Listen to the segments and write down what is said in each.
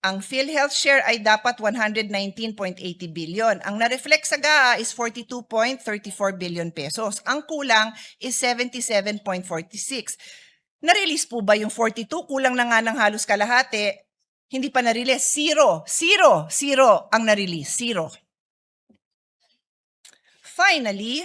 Ang PhilHealth share ay dapat 119.80 billion. Ang na-reflect sa GAA is 42.34 billion pesos. Ang kulang is 77.46. Na-release po ba yung 42? Kulang na nga ng halos kalahati. Hindi pa na-release. Zero ang na-release. Zero. Finally,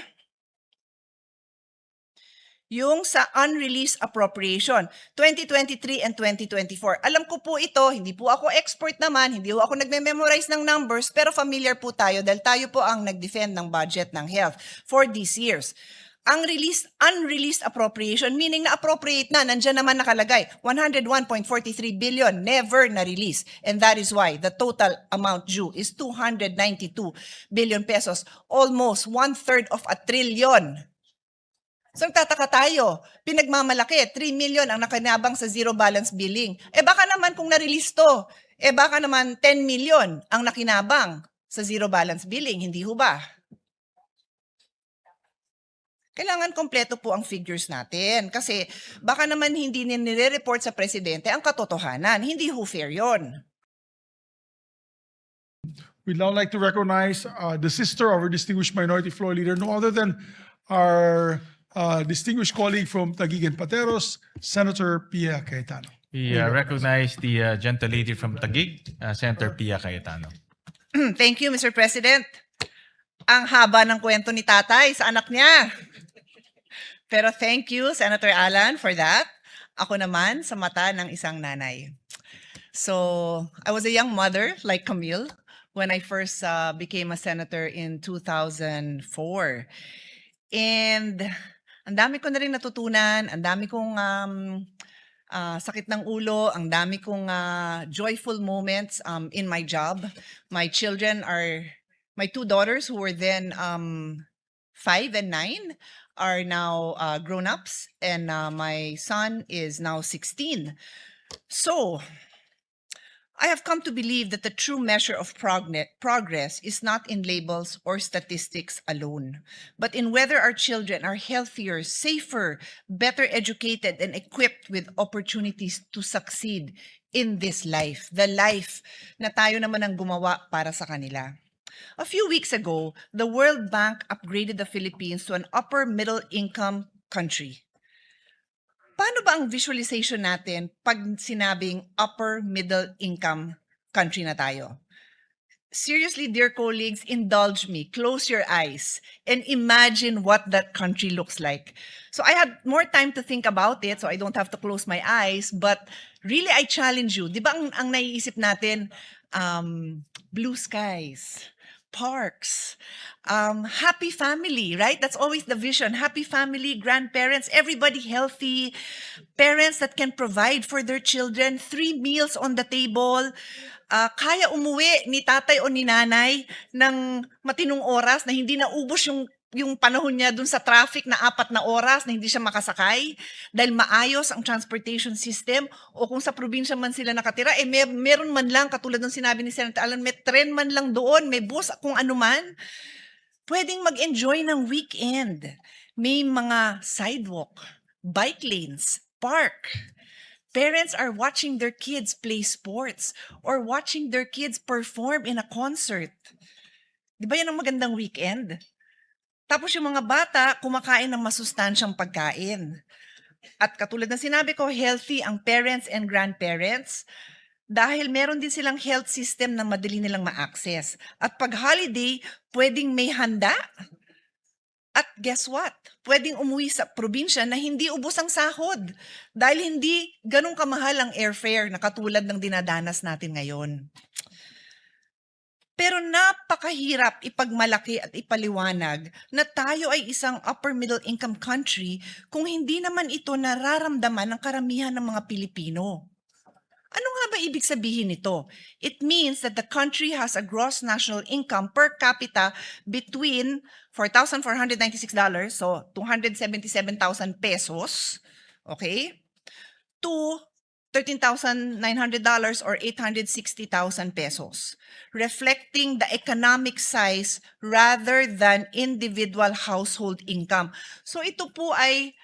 yung sa unreleased appropriation, 2023 and 2024. Alam ko po ito, hindi po ako expert naman, hindi po ako nagme-memorize ng numbers, pero familiar po tayo dahil tayo po ang nag-defend ng budget ng health for these years. Ang unreleased appropriation, meaning na-appropriate na, nandyan naman nakalagay, 101.43 billion, never na-release. And that is why the total amount due is 292 billion pesos, almost 1/3 of a trillion. So nagtataka tayo, pinagmamalaki, 3 million ang nakinabang sa zero balance billing. Baka naman kung na-release to, baka naman 10 million ang nakinabang sa zero balance billing, hindi ho ba? Kailangan kompleto po ang figures natin kasi baka naman hindi nire-report sa presidente ang katotohanan. Hindi ho fair yun. We'd now like to recognize the sister of our distinguished minority floor leader, no other than our distinguished colleague from Taguig and Pateros, Senator Pia Cayetano. We recognize the gentle lady from Taguig, Senator Pia Cayetano. Thank you, Mr. President. Ang haba ng kwento ni tatay sa anak niya. Pero thank you, Senator Alan, for that. Ako naman, sa mata ng isang nanay. So, I was a young mother, like Camille, when I first became a senator in 2004. And ang dami ko na rin natutunan, ang dami kong sakit ng ulo, ang dami kong joyful moments in my job. My children are, my two daughters who were then 5 and 9 are now grown-ups, and my son is now 16. So, I have come to believe that the true measure of progress is not in labels or statistics alone, but in whether our children are healthier, safer, better educated, and equipped with opportunities to succeed in this life, the life na tayo naman ang gumawa para sa kanila. A few weeks ago, the World Bank upgraded the Philippines to an upper middle income country. Paano ba ang visualization natin pag sinabing upper middle income country na tayo? Seriously, dear colleagues, indulge me, close your eyes, and imagine what that country looks like. So I had more time to think about it, so I don't have to close my eyes, but really I challenge you. Di ba ang naiisip natin, blue skies, parks, happy family, right? That's always the vision. Happy family, grandparents, everybody healthy, parents that can provide for their children, 3 meals on the table, kaya umuwi ni tatay o ni nanay ng matinong oras na hindi naubos yung panahon niya dun sa traffic na 4 na oras na hindi siya makasakay dahil maayos ang transportation system, o kung sa probinsya man sila nakatira, meron man lang, katulad ng sinabi ni Senator Alan, may tren man lang doon, may bus, kung ano man, pwedeng mag-enjoy ng weekend. May mga sidewalk, bike lanes, park. Parents are watching their kids play sports or watching their kids perform in a concert. Di ba yan ang magandang weekend? Tapos yung mga bata, kumakain ng masustansyang pagkain. At katulad ng sinabi ko, healthy ang parents and grandparents dahil meron din silang health system na madali nilang ma-access. At pag holiday, pwedeng may handa. At guess what? Pwedeng umuwi sa probinsya na hindi ubos ang sahod dahil hindi ganun kamahal ang airfare na katulad ng dinadanas natin ngayon. Pero napakahirap ipagmalaki at ipaliwanag na tayo ay isang upper middle income country kung hindi naman ito nararamdaman ng karamihan ng mga Pilipino. Ano nga ba ibig sabihin nito? It means that the country has a gross national income per capita between $4,496, so 277,000 pesos, okay, to $13,900 or 860,000 pesos, reflecting the economic size rather than individual household income. So ito po ay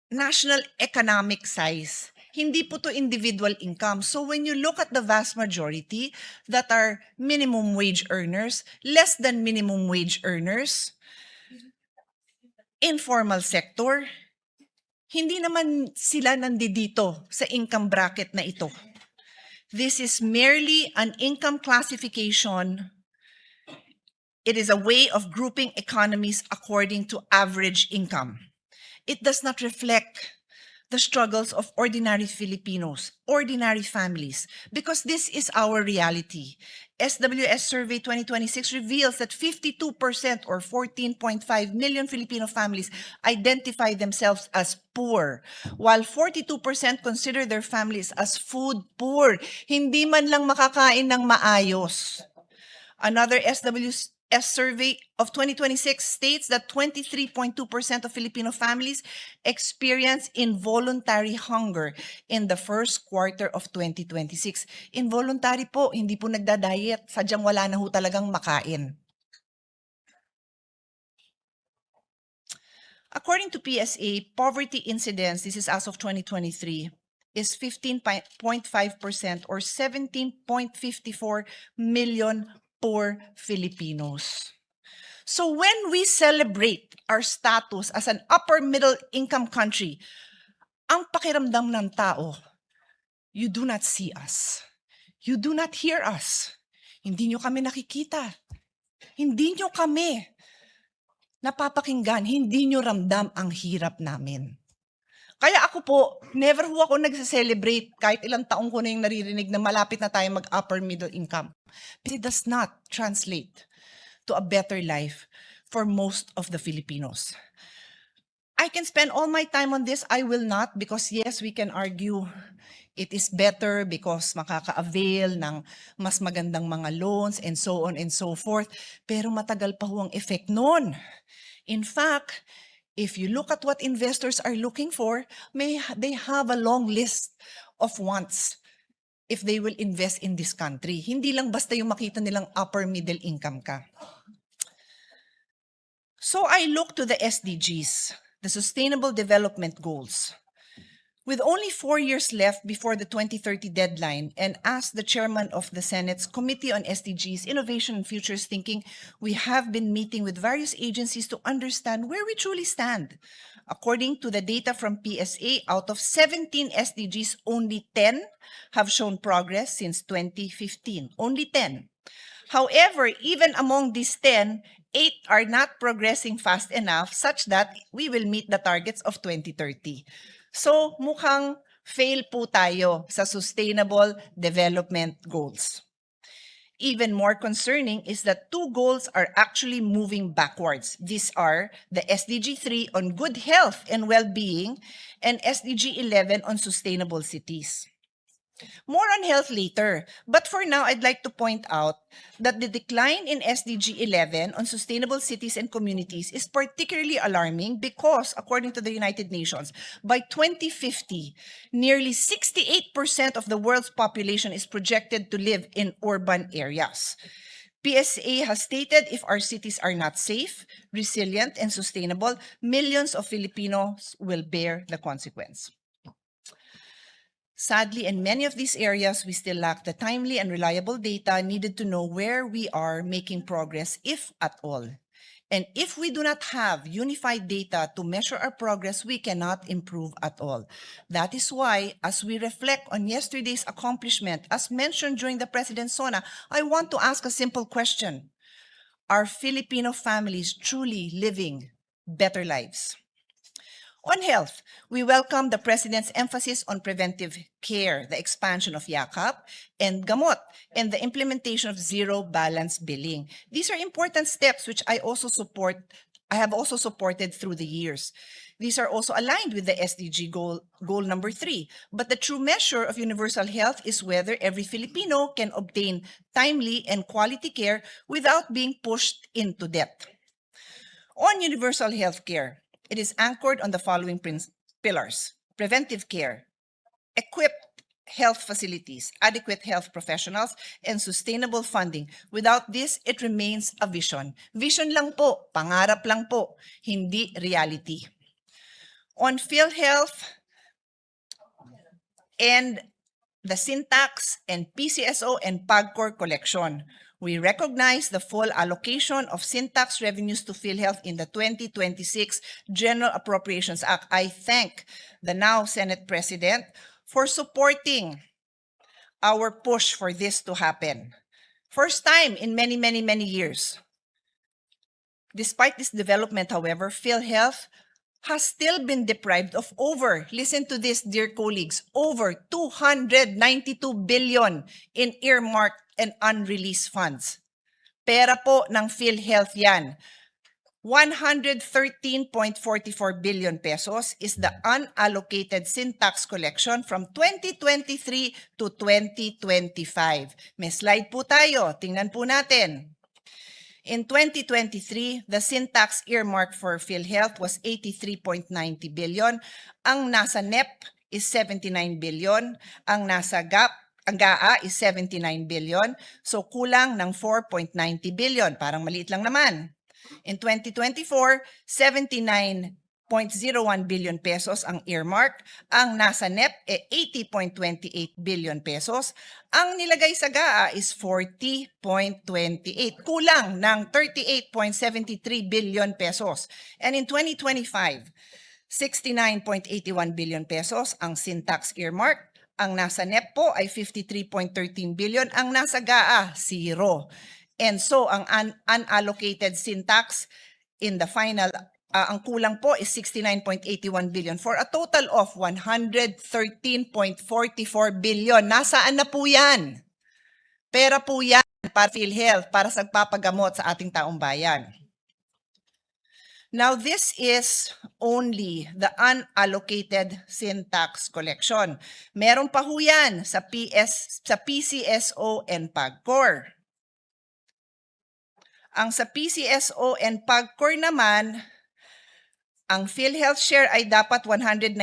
national economic size, Hindi po to individual income. So when you look at the vast majority that are minimum wage earners, less than minimum wage earners, informal sector, hindi naman sila nandito sa income bracket na ito. This is merely an income classification. It is a way of grouping economies according to average income. It does not reflect the struggles of ordinary Filipinos, ordinary families, because this is our reality. SWS Survey 2026 reveals that 52% or 14.5 million Filipino families identify themselves as poor, while 42% consider their families as food poor. Hindi man lang makakain ng maayos. Another SWS survey of 2026 states that 23.2% of Filipino families experience involuntary hunger in the first quarter of 2026. Involuntary po, hindi po nagda-diet, sadyang wala na ho talagang makain. According to PSA, poverty incidence, this is as of 2023, is 15.5% or 17.54 million poor Filipinos. So when we celebrate our status as an upper middle income country, ang pakiramdam ng tao, you do not see us. You do not hear us. Hindi nyo kami nakikita. Hindi nyo kami napapakinggan. Hindi nyo ramdam ang hirap namin. Kaya ako po, never ho ako nagse-celebrate kahit ilang taong ko na yung naririnig na malapit na tayo mag-upper middle income. But it does not translate to a better life for most of the Filipinos. I can spend all my time on this. I will not because yes, we can argue it is better because makaka-avail ng mas magandang mga loans and so on and so forth. Pero matagal pa ho ang effect nun. In fact, if you look at what investors are looking for, they have a long list of wants if they will invest in this country. Hindi lang basta yung makita nilang upper middle income ka. So I look to the SDGs, the Sustainable Development Goals. With only 4 years left before the 2030 deadline, and as the chairman of the Senate's Committee on SDGs, Innovation and Futures Thinking, we have been meeting with various agencies to understand where we truly stand. According to the data from PSA, out of 17 SDGs, only 10 have shown progress since 2015. Only 10. However, even among these 10, 8 are not progressing fast enough such that we will meet the targets of 2030. So, mukhang fail po tayo sa Sustainable Development Goals. Even more concerning is that 2 goals are actually moving backwards. These are the SDG 3 on good health and well-being and SDG 11 on sustainable cities. More on health later, but for now, I'd like to point out that the decline in SDG 11 on sustainable cities and communities is particularly alarming because, according to the United Nations, by 2050, nearly 68% of the world's population is projected to live in urban areas. PSA has stated if our cities are not safe, resilient, and sustainable, millions of Filipinos will bear the consequence. Sadly, in many of these areas, we still lack the timely and reliable data needed to know where we are making progress, if at all. And if we do not have unified data to measure our progress, we cannot improve at all. That is why, as we reflect on yesterday's accomplishment, as mentioned during the President's SONA, I want to ask a simple question. Are Filipino families truly living better lives? On health, we welcome the President's emphasis on preventive care, the expansion of YAKAP and Gamot, and the implementation of zero balance billing. These are important steps which I have also supported through the years. These are also aligned with the SDG goal number 3. But the true measure of universal health is whether every Filipino can obtain timely and quality care without being pushed into debt. On universal health care, it is anchored on the following pillars: preventive care, equipped health facilities, adequate health professionals, and sustainable funding. Without this, it remains a vision. Vision lang po, pangarap lang po, hindi reality. On PhilHealth, and the Syntax and PCSO and PAGCOR collection. We recognize the full allocation of Syntax revenues to PhilHealth in the 2026 General Appropriations Act. I thank the now Senate President for supporting our push for this to happen. First time in many, many, many years. Despite this development, however, PhilHealth has still been deprived of over, listen to this, dear colleagues, over 292 billion in earmarked and unreleased funds. Pera po ng PhilHealth yan. 113.44 billion pesos is the unallocated Syntax collection from 2023 to 2025. May slide po tayo. Tingnan po natin. In 2023, the Syntax earmark for PhilHealth was 83.90 billion. Ang nasa NEP is 79 billion. Ang nasa GAA is 79 billion. So kulang ng 4.90 billion. Parang maliit lang naman. In 2024, 79.01 billion pesos ang earmark. Ang nasa NEP ay 80.28 billion pesos. Ang nilagay sa GAA is 40.28. Kulang ng 38.73 billion pesos. And in 2025, 69.81 billion pesos ang Syntax earmark. Ang nasa NEP po ay 53.13 billion. Ang nasa GAA, 0. And so, ang unallocated Syntax in the final, ang kulang po is 69.81 billion for a total of 113.44 billion. Nasaan na po yan? Pera po yan para PhilHealth, para sa pagpapagamot sa ating taong bayan. Now, this is only the unallocated Syntax collection. Meron pa ho yan sa PCSO and PAGCOR. Ang sa PCSO and PAGCOR naman, ang PhilHealth share ay dapat 119.80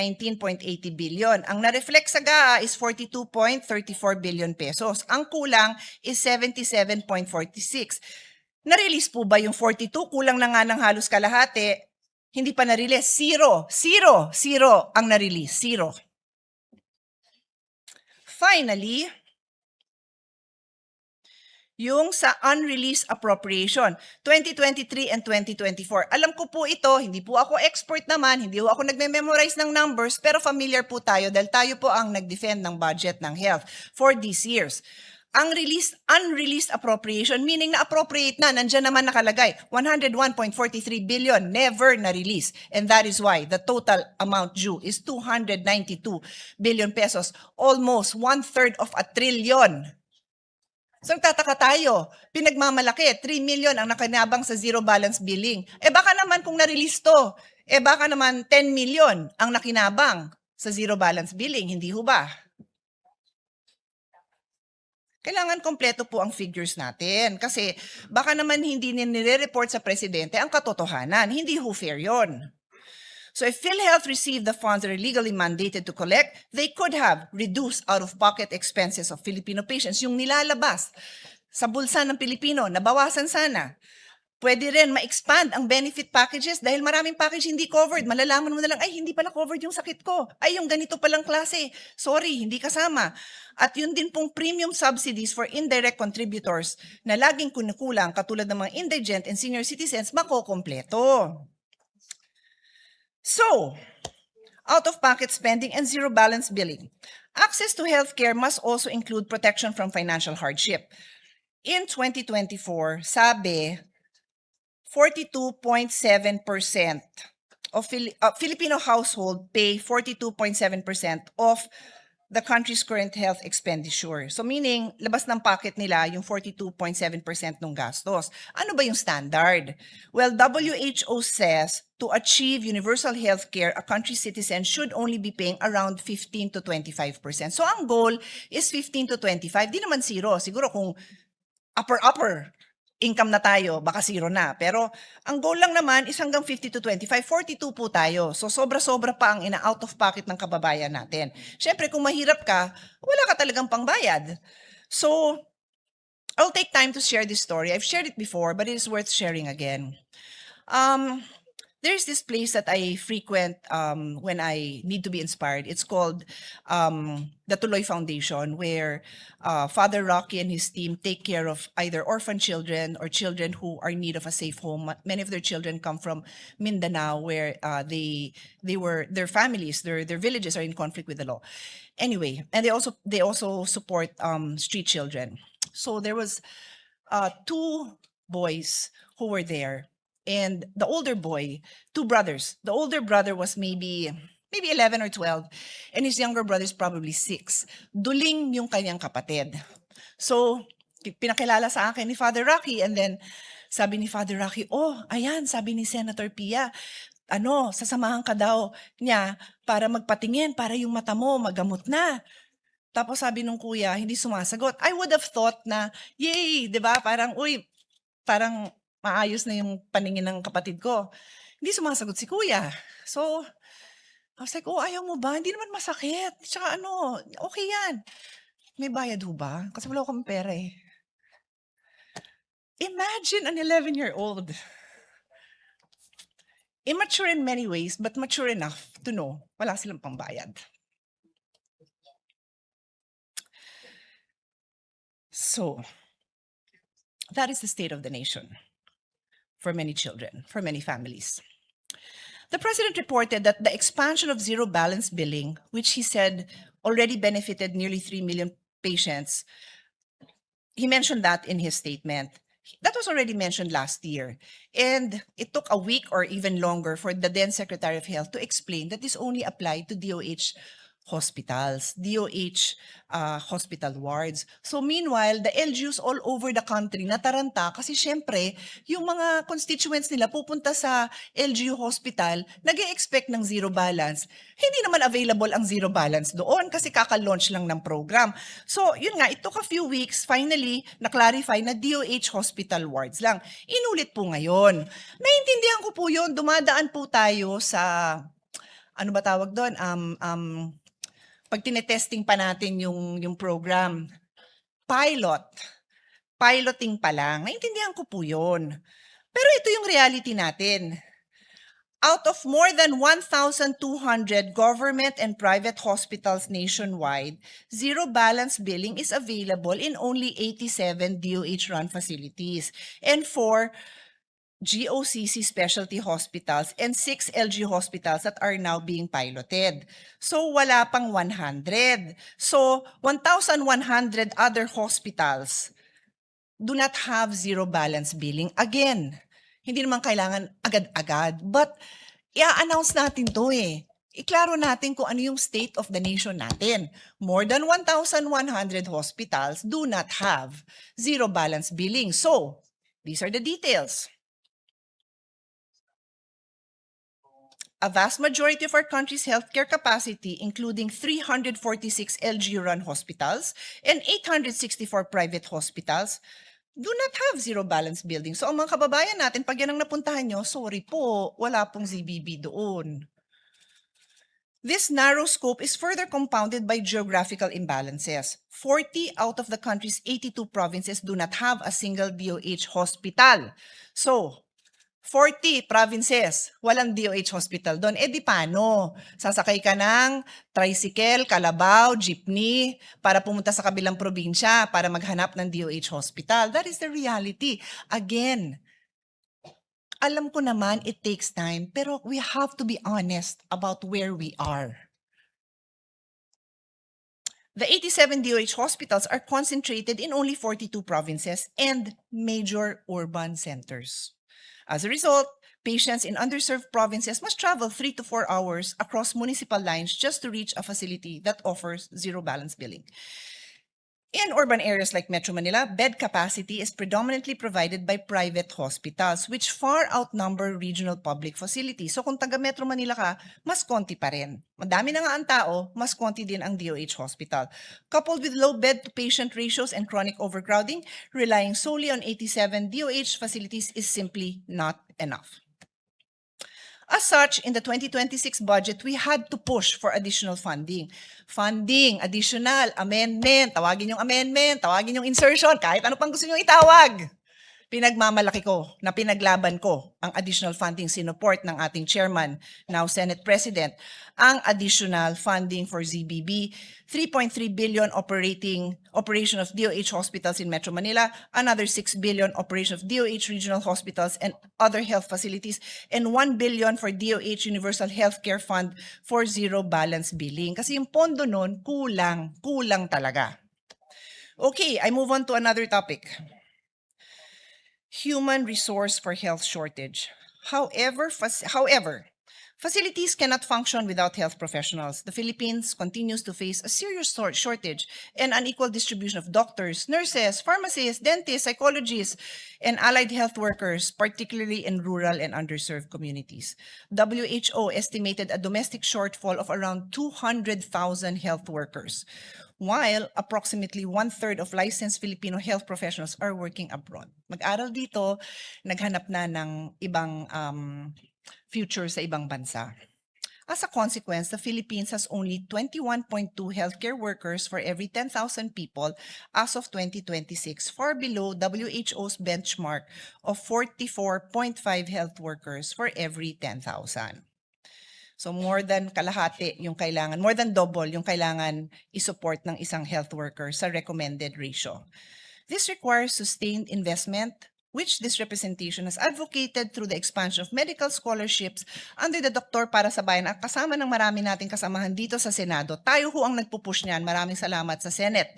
billion. Ang na-reflect sa GAA is 42.34 billion pesos. Ang kulang is 77.46. Na-release po ba yung 42? Kulang na nga ng halos kalahati. Hindi pa na-release. Zero ang na-release. Zero. Finally, yung sa unreleased appropriation, 2023 and 2024. Alam ko po ito, hindi po ako expert naman, hindi po ako nagme-memorize ng numbers, pero familiar po tayo dahil tayo po ang nag-defend ng budget ng health for these years. Ang unreleased appropriation, meaning na-appropriate na, nandyan naman nakalagay, 101.43 billion, never na-release. And that is why the total amount due is 292 billion pesos, almost 1/3 of a trillion. So nagtataka tayo, pinagmamalaki, 3 million ang nakinabang sa zero balance billing. Baka naman kung na-release to, baka naman 10 million ang nakinabang sa zero balance billing, hindi ho ba? Kailangan kompleto po ang figures natin kasi baka naman hindi nire-report sa presidente ang katotohanan. Hindi ho fair yun. So if PhilHealth received the funds that are legally mandated to collect, they could have reduced out-of-pocket expenses of Filipino patients. Yung nilalabas sa bulsa ng Pilipino, nabawasan sana. Pwede rin ma-expand ang benefit packages dahil maraming package hindi covered. Malalaman mo na lang, ay hindi pala covered yung sakit ko. Ay yung ganito palang klase. Sorry, hindi kasama. At yun din pong premium subsidies for indirect contributors na laging kunukulang katulad ng mga indigent and senior citizens makokompleto. So, out-of-pocket spending and zero balance billing. Access to healthcare must also include protection from financial hardship. In 2024, sabi, 42.7% of Filipino household pay 42.7% of the country's current health expenditure. So meaning, labas ng pocket nila yung 42.7% ng gastos. Ano ba yung standard? Well, WHO says to achieve universal health care, a country's citizens should only be paying around 15 to 25%. So ang goal is 15 to 25. Di naman zero. Siguro kung upper income na tayo, baka zero na. Pero ang goal lang naman is hanggang 50 to 25, 42 po tayo. So sobra-sobra pa ang ina-out of pocket ng kababayan natin. Siyempre, kung mahirap ka, wala ka talagang pangbayad. So, I'll take time to share this story. I've shared it before, but it is worth sharing again. there's this place that I frequent when I need to be inspired. It's called the Tuloy Foundation, where Father Rocky and his team take care of either orphan children or children who are in need of a safe home. Many of their children come from Mindanao, where their families, their villages are in conflict with the law. Anyway, and they also support street children. So there was two boys who were there, and the older boy, two brothers. The older brother was maybe 11 or 12, and his younger brother is probably 6. Duling yung kanyang kapatid. So, pinakilala sa akin ni Father Rocky, and then sabi ni Father Rocky, oh, ayan, sabi ni Senator Pia, sasamahan ka daw niya para magpatingin, para yung mata mo magamot na. Tapos sabi nung kuya, hindi sumasagot. I would have thought na, yay, di ba? Parang, parang maayos na yung paningin ng kapatid ko. Hindi sumasagot si kuya. So, I was like, oh, ayaw mo ba? Hindi naman masakit. Tsaka okay yan. May bayad ho ba? Kasi wala akong pera eh. Imagine an 11-year-old. Immature in many ways, but mature enough to know wala silang pambayad. So, that is the state of the nation for many children, for many families. The president reported that the expansion of zero balance billing, which he said already benefited nearly 3 million patients, he mentioned that in his statement. That was already mentioned last year. And it took a week or even longer for the then Secretary of Health to explain that this only applied to DOH hospitals, DOH hospital wards. So meanwhile, the LGUs all over the country nataranta kasi syempre, yung mga constituents nila pupunta sa LGU hospital, nag-e-expect ng zero balance. Hindi naman available ang zero balance doon kasi kaka-launch lang ng program. So yun nga, it took a few weeks, finally, na-clarify na DOH hospital wards lang. Inulit po ngayon. Naintindihan ko po yun, dumadaan po tayo sa, ano ba tawag doon? Pag tinetesting pa natin yung program, piloting pa lang, naintindihan ko po yun. Pero ito yung reality natin. Out of more than 1,200 government and private hospitals nationwide, zero balance billing is available in only 87 DOH-run facilities and 4 GOCC specialty hospitals and 6 LG hospitals that are now being piloted. So wala pang 100. So 1,100 other hospitals do not have zero balance billing. Again, hindi naman kailangan agad-agad, but i-announce natin to eh. Iklaro natin kung ano yung state of the nation natin. More than 1,100 hospitals do not have zero balance billing. So, these are the details. A vast majority of our country's healthcare capacity, including 346 LGU-run hospitals and 864 private hospitals, do not have zero balance billing. So ang mga kababayan natin, pag yan ang napuntahan nyo, sorry po, wala pong ZBB doon. This narrow scope is further compounded by geographical imbalances. 40 out of the country's 82 provinces do not have a single DOH hospital. So, 40 provinces, walang DOH hospital doon. Eh di paano? Sasakay ka ng tricycle, kalabaw, jeepney para pumunta sa kabilang probinsya para maghanap ng DOH hospital. That is the reality. Again, alam ko naman it takes time, pero we have to be honest about where we are. The 87 DOH hospitals are concentrated in only 42 provinces and major urban centers. As a result, patients in underserved provinces must travel 3 to 4 hours across municipal lines just to reach a facility that offers zero balance billing. In urban areas like Metro Manila, bed capacity is predominantly provided by private hospitals, which far outnumber regional public facilities. So kung taga Metro Manila ka, mas konti pa rin. Madami na nga ang tao, mas konti din ang DOH hospital. Coupled with low bed-to-patient ratios and chronic overcrowding, relying solely on 87 DOH facilities is simply not enough. As such, in the 2026 budget, we had to push for additional funding. Funding, additional, amendment, tawagin yung insertion, kahit ano pang gusto nyo itawag. pinagmamalaki ko na pinaglaban ko ang additional funding sinuport ng ating chairman, now Senate President, ang additional funding for ZBB, 3.3 billion operation of DOH hospitals in Metro Manila, another 6 billion operation of DOH regional hospitals and other health facilities, and 1 billion for DOH Universal Healthcare Fund for zero balance billing. Kasi yung pondo nun, kulang talaga. Okay, I move on to another topic. Human resource for health shortage. However, facilities cannot function without health professionals. The Philippines continues to face a serious shortage and unequal distribution of doctors, nurses, pharmacists, dentists, psychologists, and allied health workers, particularly in rural and underserved communities. WHO estimated a domestic shortfall of around 200,000 health workers, while approximately 1/3 of licensed Filipino health professionals are working abroad. Mag-aral dito, naghanap na ng ibang future sa ibang bansa. As a consequence, the Philippines has only 21.2 healthcare workers for every 10,000 people as of 2026, far below WHO's benchmark of 44.5 health workers for every 10,000. So more than kalahati yung kailangan, more than double yung kailangan isupport ng isang health worker sa recommended ratio. This requires sustained investment, which this representation has advocated through the expansion of medical scholarships under the Doktor para sa Bayan at kasama ng marami nating kasamahan dito sa Senado. Tayo ho ang nagpupush niyan. Maraming salamat sa Senate.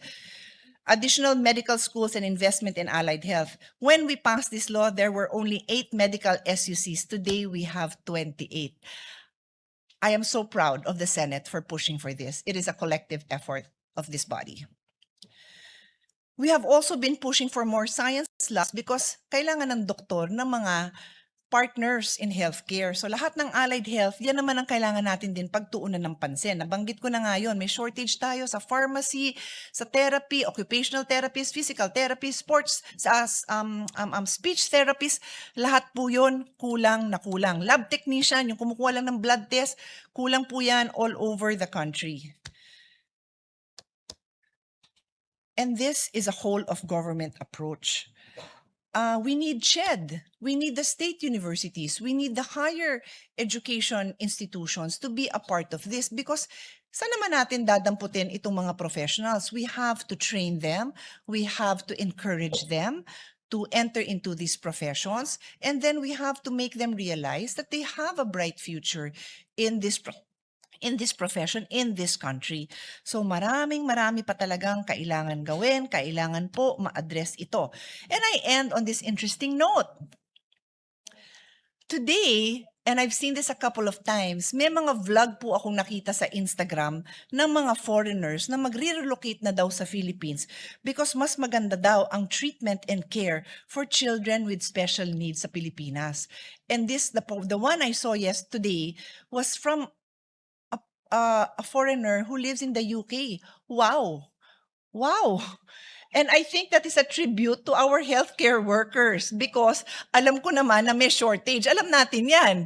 Additional medical schools and investment in allied health. When we passed this law, there were only 8 medical SUCs. Today, we have 28. I am so proud of the Senate for pushing for this. It is a collective effort of this body. We have also been pushing for more science labs because kailangan ng doktor ng mga partners in healthcare. So lahat ng allied health, yan naman ang kailangan natin din pagtuunan ng pansin. Nabanggit ko na ngayon, may shortage tayo sa pharmacy, sa therapy, occupational therapist, physical therapist, sports, sa speech therapist. Lahat po yun, kulang na kulang. Lab technician, yung kumukuha lang ng blood test, kulang po yan all over the country. And this is a whole of government approach. We need SHED. We need the state universities. We need the higher education institutions to be a part of this because saan naman natin dadamputin itong mga professionals? We have to train them. We have to encourage them to enter into these professions. And then we have to make them realize that they have a bright future in this profession, in this country. So marami pa talagang kailangan gawin, kailangan po ma-address ito. And I end on this interesting note. Today, and I've seen this a couple of times, may mga vlog po akong nakita sa Instagram ng mga foreigners na magre-relocate na daw sa Philippines because mas maganda daw ang treatment and care for children with special needs sa Pilipinas. And this, the one I saw yesterday was from a foreigner who lives in the UK. Wow. And I think that is a tribute to our healthcare workers because alam ko naman na may shortage. Alam natin yan.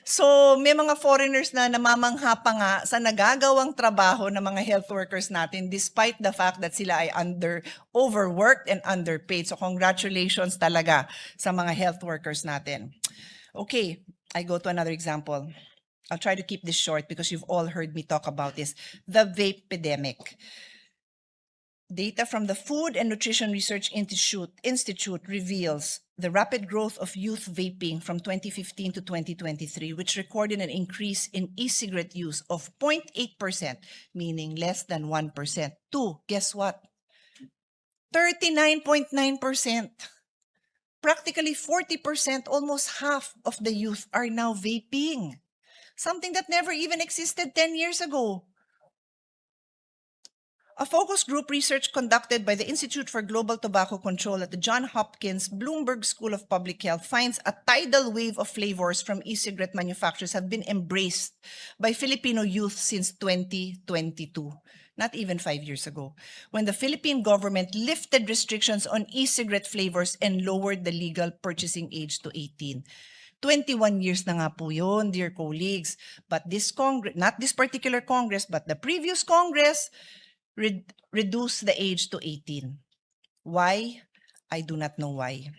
So may mga foreigners na namamangha pa nga sa nagagawang trabaho ng mga health workers natin despite the fact that sila ay overworked and underpaid. So congratulations talaga sa mga health workers natin. Okay, I go to another example. I'll try to keep this short because you've all heard me talk about this. The vape epidemic. Data from the Food and Nutrition Research Institute reveals the rapid growth of youth vaping from 2015 to 2023, which recorded an increase in e-cigarette use of 0.8%, meaning less than 1%, to, guess what? 39.9%. Practically 40%, almost half of the youth are now vaping. Something that never even existed 10 years ago. A focus group research conducted by the Institute for Global Tobacco Control at the Johns Hopkins Bloomberg School of Public Health finds a tidal wave of flavors from e-cigarette manufacturers have been embraced by Filipino youth since 2022. Not even 5 years ago, when the Philippine government lifted restrictions on e-cigarette flavors and lowered the legal purchasing age to 18. 21 years na nga po yun, dear colleagues. But this Congress, not this particular Congress, but the previous Congress, reduced the age to 18. Why? I do not know why.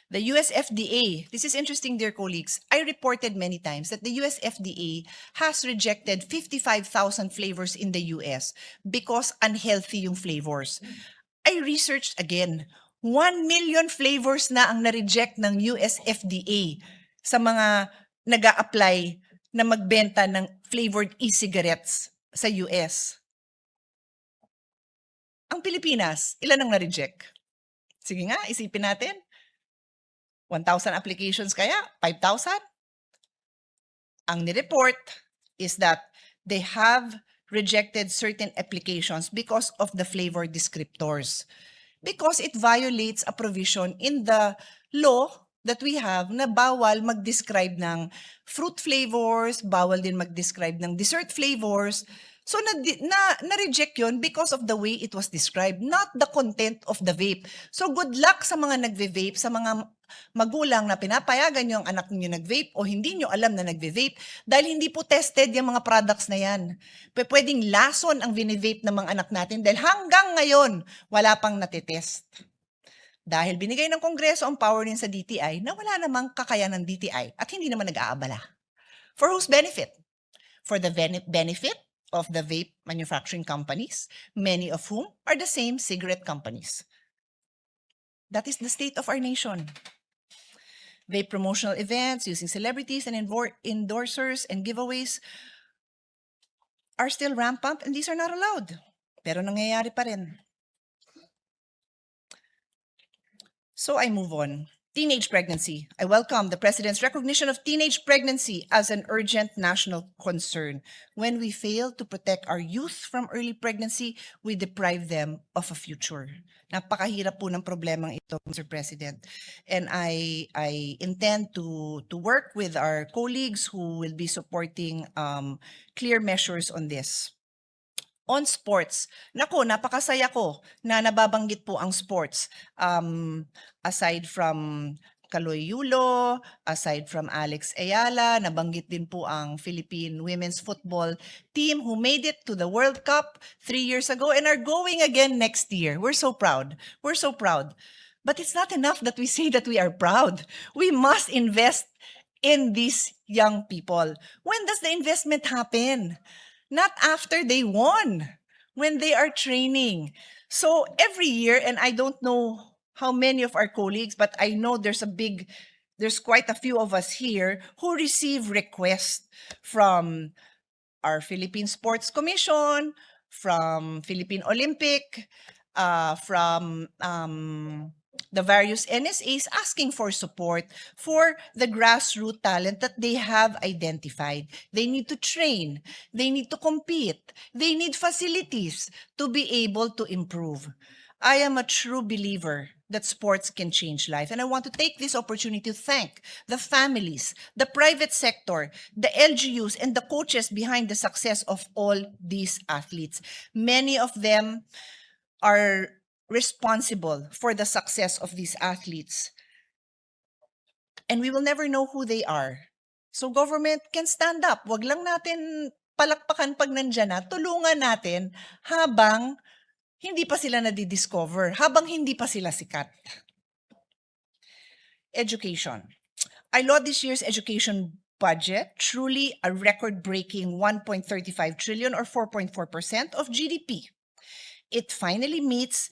The US FDA, this is interesting, dear colleagues. I reported many times that the US FDA has rejected 55,000 flavors in the US because unhealthy yung flavors. I researched again. 1 million flavors na ang na-reject ng US FDA sa mga nag-a-apply na magbenta ng flavored e-cigarettes sa US. Ang Pilipinas, ilan ang na-reject? Sige nga, isipin natin. 1,000 applications kaya? 5,000? Ang nireport is that they have rejected certain applications because of the flavor descriptors. Because it violates a provision in the law that we have na bawal mag-describe ng fruit flavors, bawal din mag-describe ng dessert flavors. So na-reject yun because of the way it was described, not the content of the vape. So good luck sa mga nagve-vape, sa mga magulang na pinapayagan nyo ang anak niyo nag-vape o hindi nyo alam na nagve-vape dahil hindi po tested yung mga products na yan. Pwedeng lason ang vini-vape ng mga anak natin dahil hanggang ngayon wala pang natitest. Dahil binigay ng Kongreso ang power din sa DTI na wala namang kakayanan ng DTI at hindi naman nag-aabala. For whose benefit? For the benefit of the vape manufacturing companies, many of whom are the same cigarette companies. That is the state of our nation. Vape promotional events using celebrities and endorsers and giveaways are still rampant and these are not allowed. Pero nangyayari pa rin. So I move on. Teenage pregnancy. I welcome the President's recognition of teenage pregnancy as an urgent national concern. When we fail to protect our youth from early pregnancy, we deprive them of a future. Napakahirap po ng problemang ito, Mr. President. And I intend to work with our colleagues who will be supporting clear measures on this. On sports, nako, napakasaya ko na nababanggit po ang sports. Aside from Kaloy Yulo, aside from Alex Ayala, nabanggit din po ang Philippine women's football team who made it to the World Cup 3 years ago and are going again next year. We're so proud. We're so proud. But it's not enough that we say that we are proud. We must invest in these young people. When does the investment happen? Not after they won, when they are training. So every year, and I don't know how many of our colleagues, but I know there's quite a few of us here who receive requests from our Philippine Sports Commission, from Philippine Olympic, from the various NSAs asking for support for the grassroots talent that they have identified. They need to train, they need to compete, they need facilities to be able to improve. I am a true believer that sports can change life. And I want to take this opportunity to thank the families, the private sector, the LGUs, and the coaches behind the success of all these athletes. Many of them are responsible for the success of these athletes. And we will never know who they are. So government can stand up. Wag lang natin palakpakan pag nandyan na. Tulungan natin habang hindi pa sila nadidiscover, habang hindi pa sila sikat. Education. I laud this year's education budget, truly a record-breaking 1.35 trillion or 4.4% of GDP. It finally meets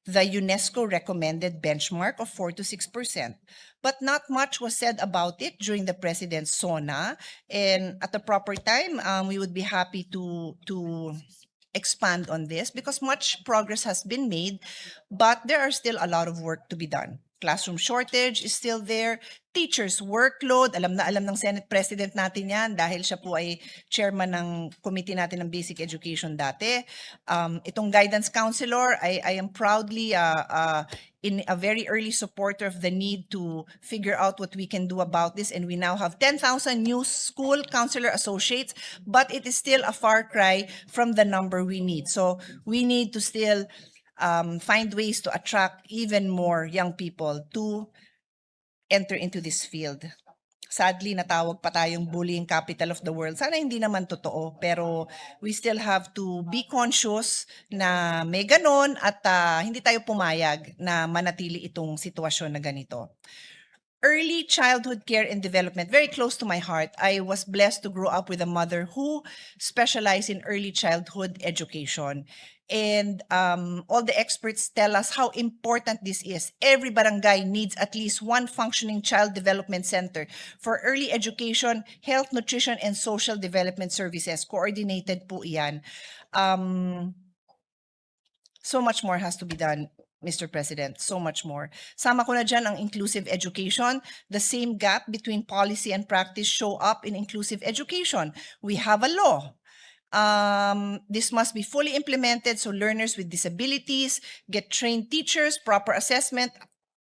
the UNESCO recommended benchmark of 4 to 6%. But not much was said about it during the President's SONA. And at the proper time, we would be happy to expand on this because much progress has been made, but there are still a lot of work to be done. Classroom shortage is still there. Teachers' workload, alam na alam ng Senate President natin yan dahil siya po ay chairman ng committee natin ng basic education dati. Itong guidance counselor, I am proudly in a very early supporter of the need to figure out what we can do about this. And we now have 10,000 new school counselor associates, but it is still a far cry from the number we need. So we need to still find ways to attract even more young people to enter into this field. Sadly, natawag pa tayong bullying capital of the world. Sana hindi naman totoo, pero we still have to be conscious na may ganon at hindi tayo pumayag na manatili itong sitwasyon na ganito. Early childhood care and development, very close to my heart. I was blessed to grow up with a mother who specialized in early childhood education. And all the experts tell us how important this is. Every barangay needs at least one functioning child development center for early education, health, nutrition, and social development services. Coordinated po iyan. So much more has to be done, Mr. President, so much more. Sama ko na dyan ang inclusive education. The same gap between policy and practice show up in inclusive education. We have a law. This must be fully implemented so learners with disabilities get trained teachers, proper assessment,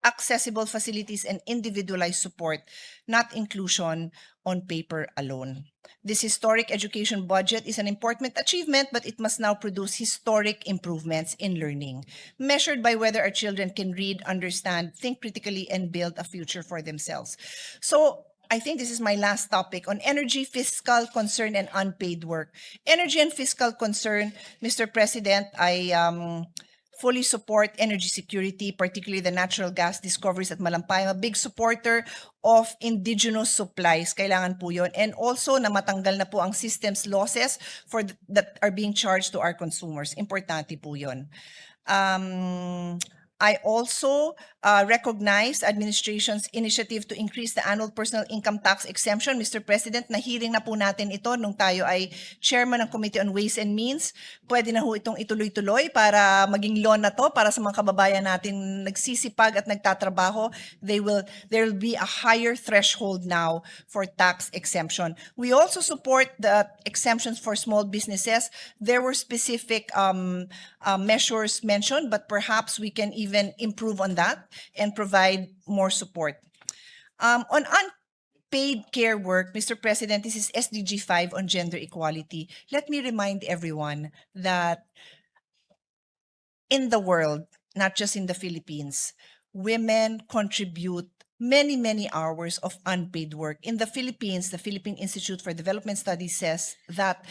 accessible facilities, and individualized support, not inclusion on paper alone. This historic education budget is an important achievement, but it must now produce historic improvements in learning, measured by whether our children can read, understand, think critically, and build a future for themselves. So I think this is my last topic on energy, fiscal concern, and unpaid work. Energy and fiscal concern, Mr. President, I fully support energy security, particularly the natural gas discoveries at Malampay. I'm a big supporter of indigenous supplies. Kailangan po yun. And also na matanggal na po ang systems losses that are being charged to our consumers. Importante po yun. I also recognize administration's initiative to increase the annual personal income tax exemption. Mr. President, na-hearing na po natin ito nung tayo ay chairman ng Committee on Ways and Means. Pwede na ho itong ituloy-tuloy para maging law na to para sa mga kababayan natin nagsisipag at nagtatrabaho. There will be a higher threshold now for tax exemption. We also support the exemptions for small businesses. There were specific measures mentioned, but perhaps we can even improve on that and provide more support. On unpaid care work, Mr. President, this is SDG 5 on gender equality. Let me remind everyone that in the world, not just in the Philippines, women contribute many, many hours of unpaid work. In the Philippines, the Philippine Institute for Development Studies says that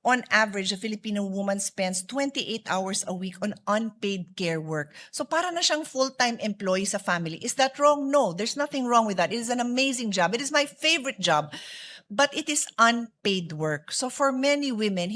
on average, a Filipino woman spends 28 hours a week on unpaid care work. So para na siyang full-time employee sa family. Is that wrong? No, there's nothing wrong with that. It is an amazing job. It is my favorite job. But it is unpaid work. So for many women,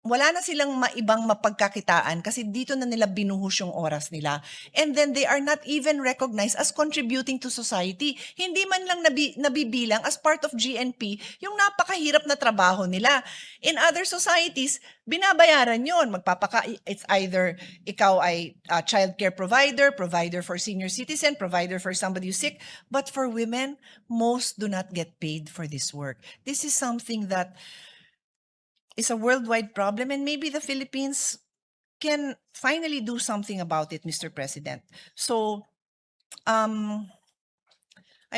wala na silang maibang mapagkakitaan kasi dito na nila binuhos yung oras nila. And then they are not even recognized as contributing to society. Hindi man lang nabibilang as part of GNP yung napakahirap na trabaho nila. In other societies, binabayaran yon. It's either ikaw ay child care provider for senior citizen, provider for somebody who's sick. But for women, most do not get paid for this work. This is something that is a worldwide problem, and maybe the Philippines can finally do something about it, Mr. President. So, I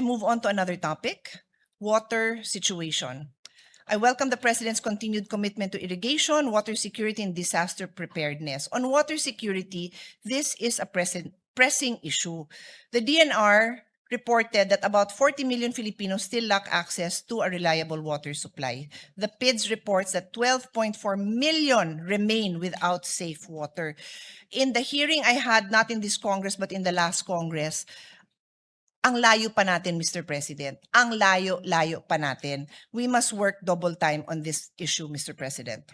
move on to another topic, water situation. I welcome the President's continued commitment to irrigation, water security, and disaster preparedness. On water security, this is a pressing issue. The DNR reported that about 40 million Filipinos still lack access to a reliable water supply. The PIDS reports that 12.4 million remain without safe water. In the hearing I had, not in this Congress, but in the last Congress, ang layo pa natin, Mr. President. Ang layo pa natin. We must work double time on this issue, Mr. President.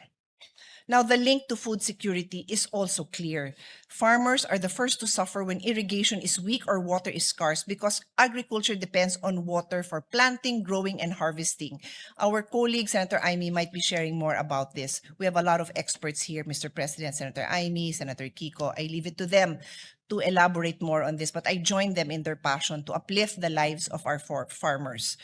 Now, the link to food security is also clear. Farmers are the first to suffer when irrigation is weak or water is scarce because agriculture depends on water for planting, growing, and harvesting. Our colleague, Senator Aimee, might be sharing more about this. We have a lot of experts here, Mr. President, Senator Aimee, Senator Kiko. I leave it to them to elaborate more on this, but I join them in their passion to uplift the lives of our farmers.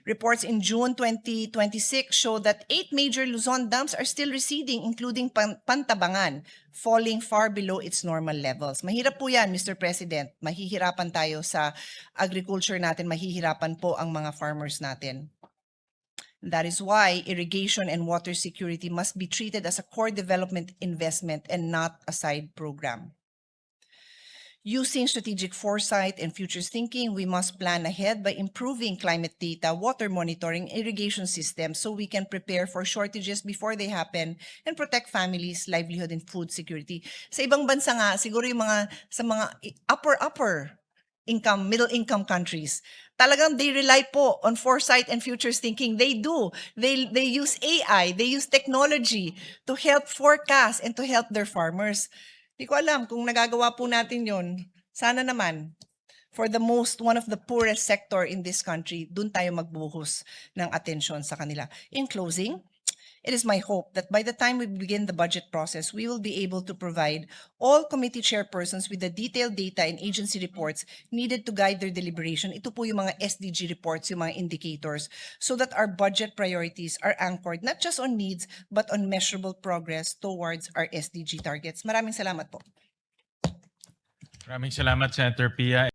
Reports in June 2026 show that 8 major Luzon dams are still receding, including Pantabangan, falling far below its normal levels. Mahirap po yan, Mr. President. Mahihirapan tayo sa agriculture natin, mahihirapan po ang mga farmers natin. That is why irrigation and water security must be treated as a core development investment and not a side program. Using strategic foresight and futures thinking, we must plan ahead by improving climate data, water monitoring, irrigation systems so we can prepare for shortages before they happen and protect families, livelihood, and food security. Sa ibang bansa nga, siguro yung sa mga upper middle income countries. Talagang they rely po on foresight and futures thinking. They do. They use AI, they use technology to help forecast and to help their farmers. Di ko alam kung nagagawa po natin yon. Sana naman, for one of the poorest sector in this country, dun tayo magbuhos ng atensyon sa kanila. In closing, it is my hope that by the time we begin the budget process, we will be able to provide all committee chairpersons with the detailed data and agency reports needed to guide their deliberation. Ito po yung mga SDG reports, yung mga indicators, so that our budget priorities are anchored not just on needs, but on measurable progress towards our SDG targets. Maraming salamat po. Maraming salamat, Senator Pia.